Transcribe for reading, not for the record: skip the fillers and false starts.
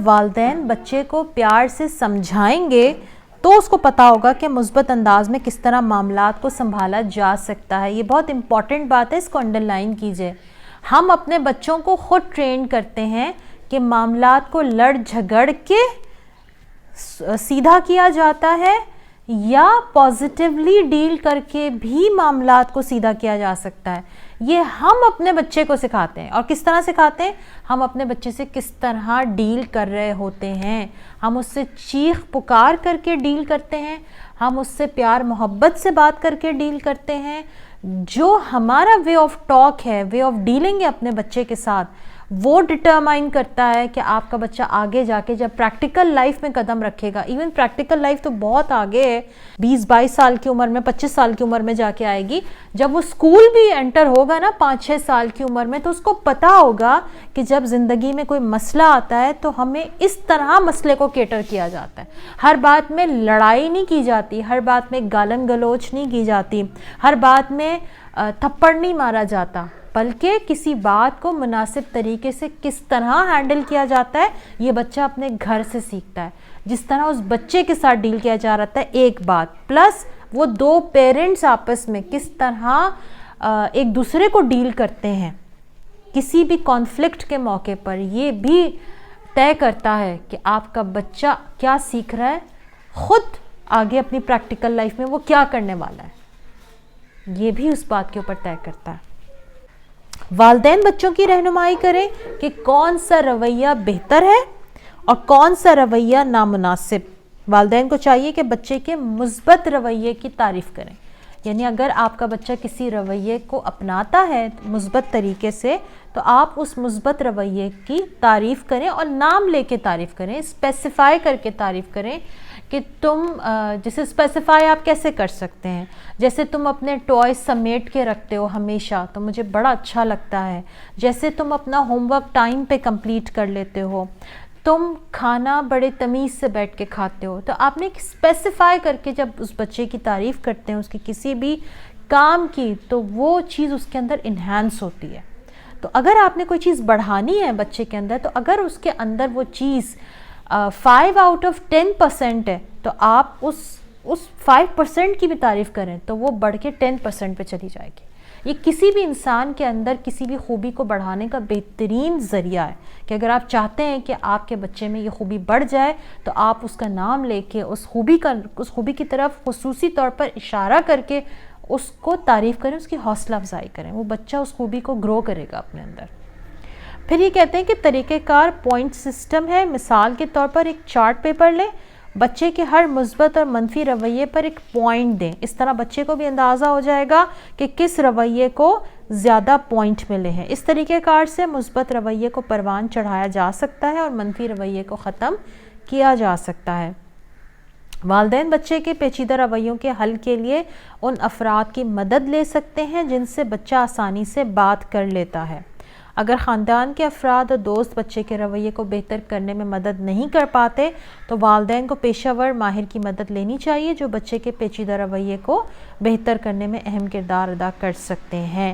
والدین بچے کو پیار سے سمجھائیں گے تو اس کو پتا ہوگا کہ مثبت انداز میں کس طرح معاملات کو سنبھالا جا سکتا ہے. یہ بہت امپورٹنٹ بات ہے, اس کو انڈر لائن کیجئے. ہم اپنے بچوں کو خود ٹرین کرتے ہیں کہ معاملات کو لڑ جھگڑ کے سیدھا کیا جاتا ہے یا پازیٹیولی ڈیل کر کے بھی معاملات کو سیدھا کیا جا سکتا ہے. یہ ہم اپنے بچے کو سکھاتے ہیں. اور کس طرح سکھاتے ہیں؟ ہم اپنے بچے سے کس طرح ڈیل کر رہے ہوتے ہیں. ہم اس سے چیخ پکار کر کے ڈیل کرتے ہیں, ہم اس سے پیار محبت سے بات کر کے ڈیل کرتے ہیں. جو ہمارا وے آف ٹاک ہے, وے آف ڈیلنگ ہے اپنے بچے کے ساتھ, وہ ڈٹرمائن کرتا ہے کہ آپ کا بچہ آگے جا کے جب پریکٹیکل لائف میں قدم رکھے گا. ایون پریکٹیکل لائف تو بہت آگے ہے, 20-22 سال کی عمر میں, 25 سال کی عمر میں جا کے آئے گی. جب وہ اسکول بھی انٹر ہوگا نا 5-6 سال کی عمر میں, تو اس کو پتا ہوگا کہ جب زندگی میں کوئی مسئلہ آتا ہے تو ہمیں اس طرح مسئلے کو کیٹر کیا جاتا ہے. ہر بات میں لڑائی نہیں کی جاتی, ہر بات میں گالن گلوچ نہیں کی جاتی, ہر بات میں تھپڑ نہیں مارا جاتا, بلکہ کسی بات کو مناسب طریقے سے کس طرح ہینڈل کیا جاتا ہے یہ بچہ اپنے گھر سے سیکھتا ہے. جس طرح اس بچے کے ساتھ ڈیل کیا جا رہا ہے ایک بات, پلس وہ دو پیرنٹس آپس میں کس طرح ایک دوسرے کو ڈیل کرتے ہیں کسی بھی کانفلکٹ کے موقع پر, یہ بھی طے کرتا ہے کہ آپ کا بچہ کیا سیکھ رہا ہے, خود آگے اپنی پریکٹیکل لائف میں وہ کیا کرنے والا ہے. یہ بھی اس بات کے اوپر طے کرتا ہے. والدین بچوں کی رہنمائی کریں کہ کون سا رویہ بہتر ہے اور کون سا رویہ نامناسب. والدین کو چاہیے کہ بچے کے مثبت رویے کی تعریف کریں. یعنی اگر آپ کا بچہ کسی رویے کو اپناتا ہے مثبت طریقے سے, تو آپ اس مثبت رویے کی تعریف کریں اور نام لے کے تعریف کریں, اسپیسیفائی کر کے تعریف کریں کہ تم جیسے اسپیسیفائی آپ کیسے کر سکتے ہیں, جیسے تم اپنے ٹوائز سمیٹ کے رکھتے ہو ہمیشہ تو مجھے بڑا اچھا لگتا ہے, جیسے تم اپنا ہوم ورک ٹائم پہ کمپلیٹ کر لیتے ہو, تم کھانا بڑے تمیز سے بیٹھ کے کھاتے ہو. تو آپ نے اسپیسیفائی کر کے جب اس بچے کی تعریف کرتے ہیں اس کی کسی بھی کام کی, تو وہ چیز اس کے اندر انہینس ہوتی ہے. تو اگر آپ نے کوئی چیز بڑھانی ہے بچے کے اندر, تو اگر اس کے اندر وہ چیز 5/10% ہے, تو آپ اس 5% کی بھی تعریف کریں تو وہ بڑھ کے 10% پہ چلی جائے گی. یہ کسی بھی انسان کے اندر کسی بھی خوبی کو بڑھانے کا بہترین ذریعہ ہے کہ اگر آپ چاہتے ہیں کہ آپ کے بچے میں یہ خوبی بڑھ جائے, تو آپ اس کا نام لے کے اس خوبی کی طرف خصوصی طور پر اشارہ کر کے اس کو تعریف کریں, اس کی حوصلہ افزائی کریں. وہ بچہ اس خوبی کو گرو کرے گا اپنے اندر. پھر یہ کہتے ہیں کہ طریقہ کار پوائنٹ سسٹم ہے. مثال کے طور پر ایک چارٹ پیپر لیں, بچے کے ہر مثبت اور منفی رویے پر ایک پوائنٹ دیں. اس طرح بچے کو بھی اندازہ ہو جائے گا کہ کس رویے کو زیادہ پوائنٹ ملے ہیں. اس طریقہ کار سے مثبت رویے کو پروان چڑھایا جا سکتا ہے اور منفی رویے کو ختم کیا جا سکتا ہے. والدین بچے کے پیچیدہ رویوں کے حل کے لیے ان افراد کی مدد لے سکتے ہیں جن سے بچہ آسانی سے بات کر لیتا ہے. اگر خاندان کے افراد اور دوست بچے کے رویے کو بہتر کرنے میں مدد نہیں کر پاتے, تو والدین کو پیشہ ور ماہر کی مدد لینی چاہیے جو بچے کے پیچیدہ رویے کو بہتر کرنے میں اہم کردار ادا کر سکتے ہیں.